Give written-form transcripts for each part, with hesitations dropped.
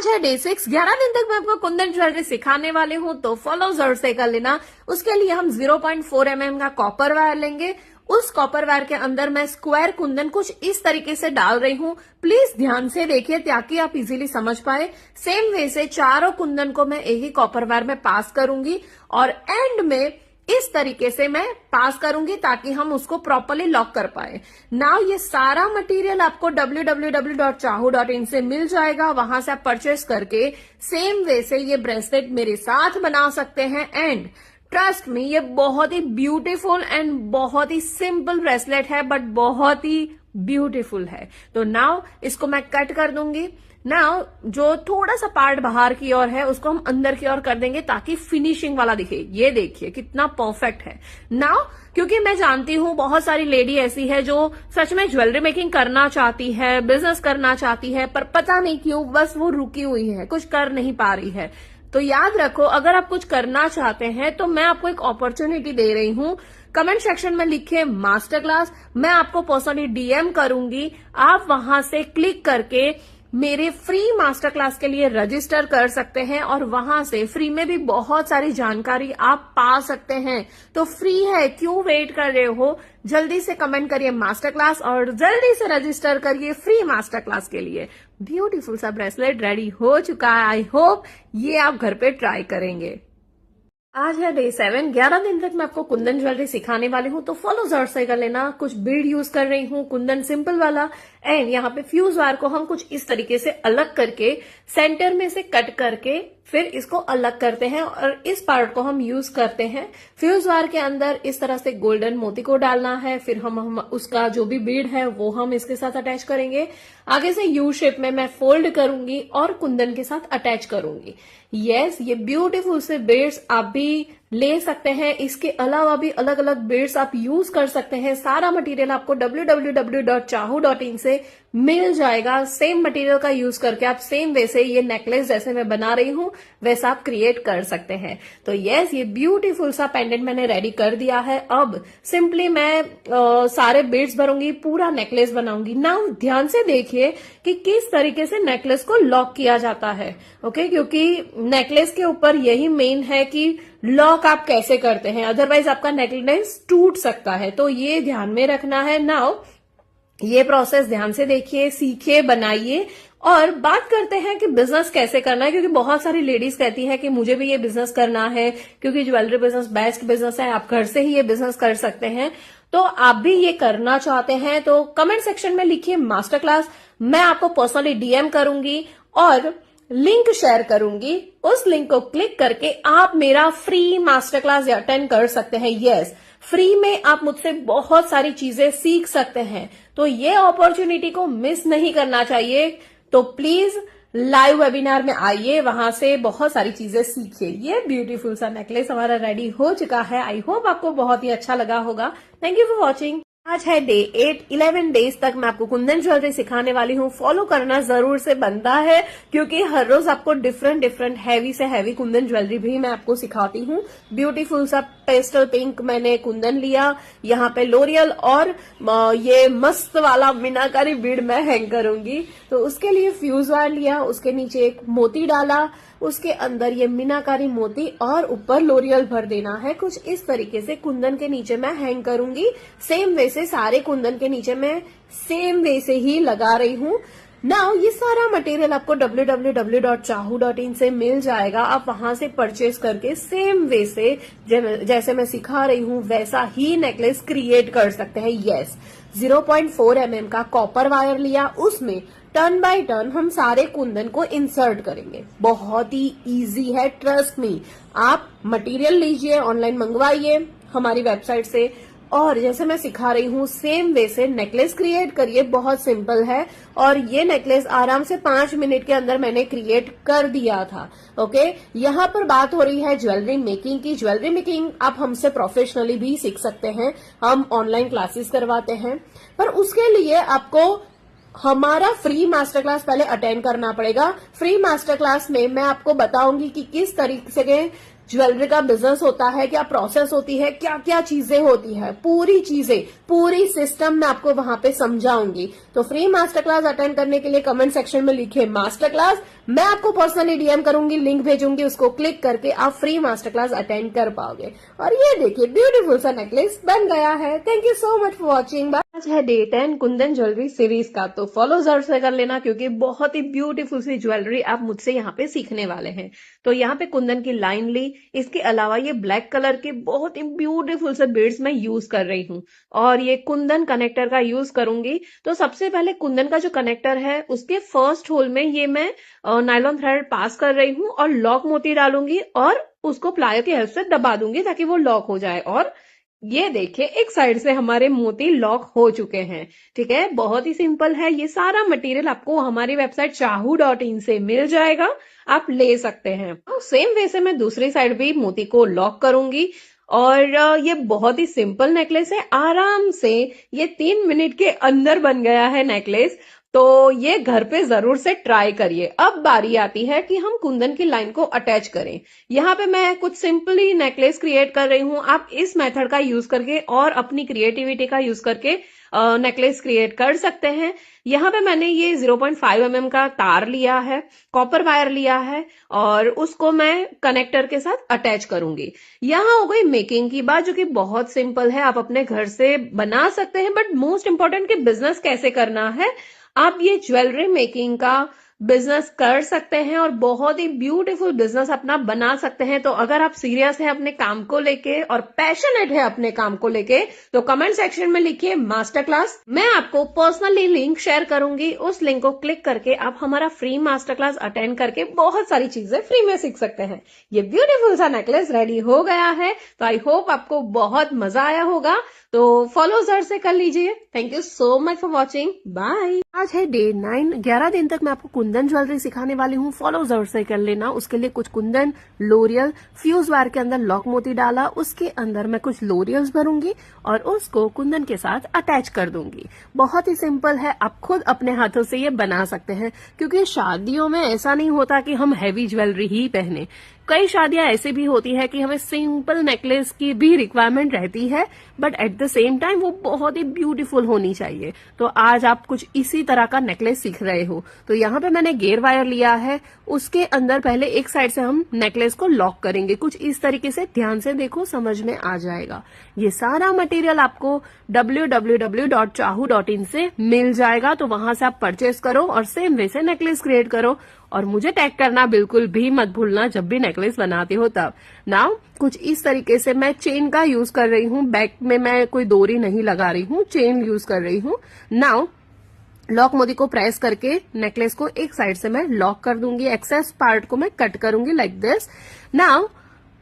आज है डे 6। 11 दिन तक मैं आपको कुंदन ज्वेलरी सिखाने वाली हूँ, तो फॉलो जरूर से कर लेना। उसके लिए हम 0.4 mm का कॉपर वायर लेंगे। उस कॉपर वायर के अंदर मैं स्क्वायर कुंदन कुछ इस तरीके से डाल रही हूँ। प्लीज ध्यान से देखिए ताकि आप इजीली समझ पाए। सेम वे से चारों कुंदन को मैं एक ही कॉपर वायर में पास करूंगी और एंड में इस तरीके से मैं पास करूंगी ताकि हम उसको प्रॉपरली लॉक कर पाए। नाउ ये सारा मटेरियल आपको www.chahu.in से मिल जाएगा। वहां से आप परचेस करके सेम वे से ये ब्रेसलेट मेरे साथ बना सकते हैं। एंड ट्रस्ट मी, ये बहुत ही ब्यूटीफुल एंड बहुत ही सिंपल ब्रेसलेट है, बट बहुत ही ब्यूटीफुल है। तो नाउ इसको मैं कट कर दूंगी। नाउ जो थोड़ा सा पार्ट बाहर की ओर है उसको हम अंदर की ओर कर देंगे ताकि फिनिशिंग वाला दिखे। ये देखिए कितना परफेक्ट है। नाउ क्योंकि मैं जानती हूँ बहुत सारी लेडी ऐसी है जो सच में ज्वेलरी मेकिंग करना चाहती है, बिजनेस करना चाहती है, पर पता नहीं क्यों बस वो रुकी हुई है, कुछ कर नहीं पा रही है। तो याद रखो, अगर आप कुछ करना चाहते हैं तो मैं आपको एक अपॉर्चुनिटी दे रही हूँ। कमेंट सेक्शन में लिखे मास्टर क्लास, मैं आपको पर्सनली डीएम करूंगी। आप वहां से क्लिक करके मेरे फ्री मास्टर क्लास के लिए रजिस्टर कर सकते हैं और वहां से फ्री में भी बहुत सारी जानकारी आप पा सकते हैं। तो फ्री है, क्यों वेट कर रहे हो? जल्दी से कमेंट करिए मास्टर क्लास और जल्दी से रजिस्टर करिए फ्री मास्टर क्लास के लिए। ब्यूटीफुल सा ब्रेसलेट रेडी हो चुका है। आई होप ये आप घर पे ट्राई करेंगे। आज है डे 7। 11 दिन तक मैं आपको कुंदन ज्वेलरी सिखाने वाली हूँ, तो फॉलो जरूर से कर लेना। कुछ बीड यूज कर रही हूँ, कुंदन सिंपल वाला। एंड यहाँ पे फ्यूज वायर को हम कुछ इस तरीके से अलग करके सेंटर में से कट करके फिर इसको अलग करते हैं और इस पार्ट को हम यूज करते हैं। फ्यूज वायर के अंदर इस तरह से गोल्डन मोती को डालना है, फिर हम उसका जो भी बीड है वो हम इसके साथ अटैच करेंगे। आगे से यू शेप में मैं फोल्ड करूंगी और कुंदन के साथ अटैच करूंगी। यस, ये ब्यूटीफुल से बीड्स आप भी ले सकते हैं। इसके अलावा भी अलग अलग बीड्स आप यूज कर सकते हैं। सारा मटेरियल आपको www.chahu.in से मिल जाएगा। सेम मटेरियल का यूज करके आप सेम वैसे ये नेकलेस जैसे मैं बना रही हूँ वैसा आप क्रिएट कर सकते हैं। तो यस, ये ब्यूटीफुल सा पेंडेंट मैंने रेडी कर दिया है। अब सिंपली मैं सारे बीड्स भरूंगी, पूरा नेकलेस बनाऊंगी। नाउ ध्यान से देखिए कि किस तरीके से नेकलेस को लॉक किया जाता है। ओके, क्योंकि नेकलेस के ऊपर यही मेन है कि लॉक आप कैसे करते हैं, अदरवाइज आपका नेकलेस टूट सकता है। तो ये ध्यान में रखना है। नाउ ये प्रोसेस ध्यान से देखिए, सीखिए, बनाइए। और बात करते हैं कि बिजनेस कैसे करना है, क्योंकि बहुत सारी लेडीज कहती है कि मुझे भी ये बिजनेस करना है, क्योंकि ज्वेलरी बिजनेस बेस्ट बिजनेस है, आप घर से ही ये बिजनेस कर सकते हैं। तो आप भी ये करना चाहते हैं तो कमेंट सेक्शन में लिखिए मास्टर क्लास, मैं आपको पर्सनली डीएम करूंगी और लिंक शेयर करूंगी। उस लिंक को क्लिक करके आप मेरा फ्री मास्टर क्लास अटेंड कर सकते हैं। यस, फ्री में आप मुझसे बहुत सारी चीजें सीख सकते हैं। तो ये अपॉर्चुनिटी को मिस नहीं करना चाहिए। तो प्लीज लाइव वेबिनार में आइए, वहां से बहुत सारी चीजें सीखिए। ये ब्यूटीफुल सा नेकलेस हमारा रेडी हो चुका है। आई होप आपको बहुत ही अच्छा लगा होगा। Thank you for watching. आज है डे 8। 11 डेज तक मैं आपको कुंदन ज्वेलरी सिखाने वाली हूँ। फॉलो करना जरूर से बनता है, क्योंकि हर रोज आपको डिफरेंट हैवी से हैवी कुंदन ज्वेलरी भी मैं आपको सिखाती हूँ। ब्यूटीफुल सा पेस्टल पिंक मैंने कुंदन लिया, यहाँ पे लोरियल और ये मस्त वाला मीनाकारी बीड मैं हैंग करूंगी। तो उसके लिए फ्यूज वायर लिया, उसके नीचे एक मोती डाला, उसके अंदर ये मीनाकारी मोती और ऊपर लोरियल भर देना है। कुछ इस तरीके से कुंदन के नीचे मैं हैंग करूंगी। सेम वे से सारे कुंदन के नीचे मैं सेम वे से ही लगा रही हूँ। नाउ ये सारा मटेरियल आपको www.chahu.in से मिल जाएगा। आप वहां से परचेज करके सेम वे से जैसे मैं सिखा रही हूँ वैसा ही नेकलेस क्रिएट कर सकते हैं। यस, 0.4 mm का कॉपर वायर लिया, उसमें टर्न बाय टर्न हम सारे कुंदन को इंसर्ट करेंगे। बहुत ही इजी है, ट्रस्ट मी। आप मटेरियल लीजिए, ऑनलाइन मंगवाइए हमारी वेबसाइट से, और जैसे मैं सिखा रही हूँ सेम वे से नेकलेस क्रिएट करिए। बहुत सिंपल है और ये नेकलेस आराम से 5 मिनट के अंदर मैंने क्रिएट कर दिया था। ओके, यहाँ पर बात हो रही है ज्वेलरी मेकिंग की। ज्वेलरी मेकिंग आप हमसे प्रोफेशनली भी सीख सकते हैं, हम ऑनलाइन क्लासेस करवाते हैं, पर उसके लिए आपको हमारा फ्री मास्टर क्लास पहले अटेंड करना पड़ेगा। फ्री मास्टर क्लास में मैं आपको बताऊंगी कि किस तरीके से ज्वेलरी का बिजनेस होता है, क्या प्रोसेस होती है, क्या क्या चीजें होती है, पूरी चीजें, पूरी सिस्टम मैं आपको वहां पे समझाऊंगी। तो फ्री मास्टर क्लास अटेंड करने के लिए कमेंट सेक्शन में लिखिए मास्टर क्लास, मैं आपको पर्सनली डीएम करूंगी, लिंक भेजूंगी, उसको क्लिक करके आप फ्री मास्टर क्लास अटेंड कर पाओगे। और ये देखिए ब्यूटीफुल सा नेकलेस बन गया है। Thank you so much for watching. आज है डे 10 कुंदन ज्वेलरी सीरीज का, तो फॉलो जरूर से कर लेना क्योंकि बहुत ही ब्यूटीफुल सी ज्वेलरी आप मुझसे यहाँ पे सीखने वाले हैं। तो यहाँ पे कुंदन की लाइन ली, इसके अलावा ये ब्लैक कलर के बहुत ही ब्यूटीफुल से बीड्स मैं यूज कर रही हूँ और ये कुंदन कनेक्टर का यूज करूंगी। तो सबसे पहले कुंदन का जो कनेक्टर है उसके फर्स्ट होल में ये मैं नायलॉन थ्रेड पास कर रही हूँ और लॉक मोती डालूंगी और उसको प्लायर की हेल्प से दबा दूंगी ताकि वो लॉक हो जाए। और ये देखिए एक साइड से हमारे मोती लॉक हो चुके हैं। ठीक है, बहुत ही सिंपल है। ये सारा मटेरियल आपको हमारी वेबसाइट chahu.in से मिल जाएगा, आप ले सकते हैं। सेम वे से मैं दूसरी साइड भी मोती को लॉक करूंगी और ये बहुत ही सिंपल नेकलेस है। आराम से ये 3 मिनट के अंदर बन गया है नेकलेस। तो ये घर पे जरूर से ट्राई करिए। अब बारी आती है कि हम कुंदन की लाइन को अटैच करें। यहाँ पे मैं कुछ सिंपली नेकलेस क्रिएट कर रही हूँ। आप इस मेथड का यूज करके और अपनी क्रिएटिविटी का यूज करके नेकलेस क्रिएट कर सकते हैं। यहाँ पे मैंने ये 0.5 mm का तार लिया है, कॉपर वायर लिया है और उसको मैं कनेक्टर के साथ अटैच करूंगी। यहाँ हो गई मेकिंग की बात, जो कि बहुत सिंपल है, आप अपने घर से बना सकते हैं। बट मोस्ट इंपॉर्टेंट कि बिजनेस कैसे करना है, आप ये ज्वेलरी मेकिंग का बिजनेस कर सकते हैं और बहुत ही ब्यूटीफुल बिजनेस अपना बना सकते हैं। तो अगर आप सीरियस हैं अपने काम को लेके और पैशनेट है अपने काम को लेके, तो कमेंट सेक्शन में लिखिए मास्टर क्लास। मैं आपको पर्सनली लिंक शेयर करूंगी, उस लिंक को क्लिक करके आप हमारा फ्री मास्टर क्लास अटेंड करके बहुत सारी चीजें फ्री में सीख सकते हैं। ये ब्यूटीफुल सा नेकलेस रेडी हो गया है, तो आई होप आपको बहुत मजा आया होगा। तो फॉलो जरूर से कर लीजिए। Thank you so much for watching, bye. आज है डे 9, 11 दिन तक मैं आपको कुंदन ज्वेलरी सिखाने वाली हूँ, फॉलो जरूर से कर लेना। उसके लिए कुछ कुंदन लोरियल फ्यूज वायर के अंदर लॉक मोती डाला, उसके अंदर मैं कुछ लोरियल्स भरूंगी और उसको कुंदन के साथ अटैच कर दूंगी। बहुत ही सिंपल है, आप खुद अपने हाथों से ये बना सकते हैं क्योंकि शादियों में ऐसा नहीं होता कि हम हैवी ज्वेलरी ही पहने। कई शादियां ऐसे भी होती है कि हमें सिंपल नेकलेस की भी रिक्वायरमेंट रहती है, but at the same time वो बहुत ही ब्यूटीफुल होनी चाहिए। तो आज आप कुछ इसी तरह का नेकलेस सीख रहे हो। तो यहाँ पे मैंने गेयर वायर लिया है, उसके अंदर पहले एक साइड से हम नेकलेस को लॉक करेंगे कुछ इस तरीके से। ध्यान से देखो, समझ में आ जाएगा। ये सारा मटेरियल आपको www.chahu.in से मिल जाएगा, तो वहां से आप परचेस करो और सेम वे से नेकलेस क्रिएट करो। और मुझे टैग करना बिल्कुल भी मत भूलना जब भी नेकलेस बनाते हो तब। नाउ कुछ इस तरीके से मैं चेन का यूज कर रही हूँ, बैक में मैं कोई डोरी नहीं लगा रही हूँ, चेन यूज कर रही हूँ। नाउ लॉक मोती को प्रेस करके नेकलेस को एक साइड से मैं लॉक कर दूंगी, एक्सेस पार्ट को मैं कट करूंगी लाइक दिस। नाउ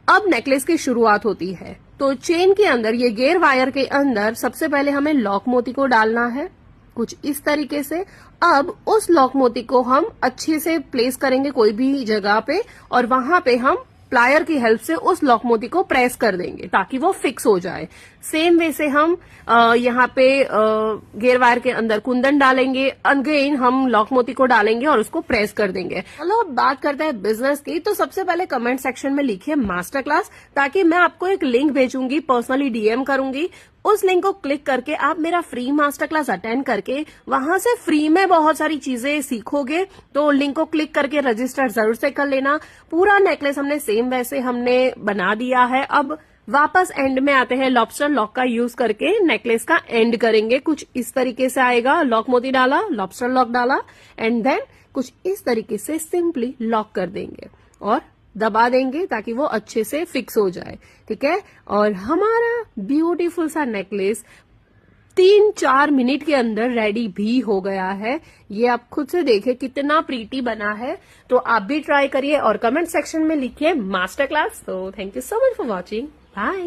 अब नेकलेस की शुरुआत होती है। तो चेन के अंदर, ये गेयर वायर के अंदर सबसे पहले हमें लॉक मोती को डालना है कुछ इस तरीके से। अब उस लॉक मोती को हम अच्छे से प्लेस करेंगे कोई भी जगह पे और वहां पे हम प्लायर की हेल्प से उस लॉक मोती को प्रेस कर देंगे ताकि वो फिक्स हो जाए। सेम वे से हम यहाँ पे गेयर वायर के अंदर कुंदन डालेंगे, अगेन हम लॉक मोती को डालेंगे और उसको प्रेस कर देंगे। चलो अब बात करते हैं बिजनेस की। तो सबसे पहले कमेंट सेक्शन में लिखिए मास्टर क्लास, ताकि मैं आपको एक लिंक भेजूंगी, पर्सनली डीएम करूंगी। उस लिंक को क्लिक करके आप मेरा फ्री मास्टर क्लास अटेंड करके वहां से फ्री में बहुत सारी चीजें सीखोगे। तो लिंक को क्लिक करके रजिस्टर जरूर से कर लेना। पूरा नेकलेस हमने सेम वैसे हमने बना दिया है। अब वापस एंड में आते हैं, लॉबस्टर लॉक का यूज करके नेकलेस का एंड करेंगे। कुछ इस तरीके से आएगा, लॉक मोती डाला, लॉबस्टर लॉक डाला एंड देन कुछ इस तरीके से सिंपली लॉक कर देंगे और दबा देंगे ताकि वो अच्छे से फिक्स हो जाए। ठीक है, और हमारा ब्यूटीफुल सा नेकलेस 3-4 मिनट के अंदर रेडी भी हो गया है। ये आप खुद से देखें कितना प्रीटी बना है। तो आप भी ट्राई करिए और कमेंट सेक्शन में लिखिए मास्टर क्लास। तो thank you so much for watching, bye.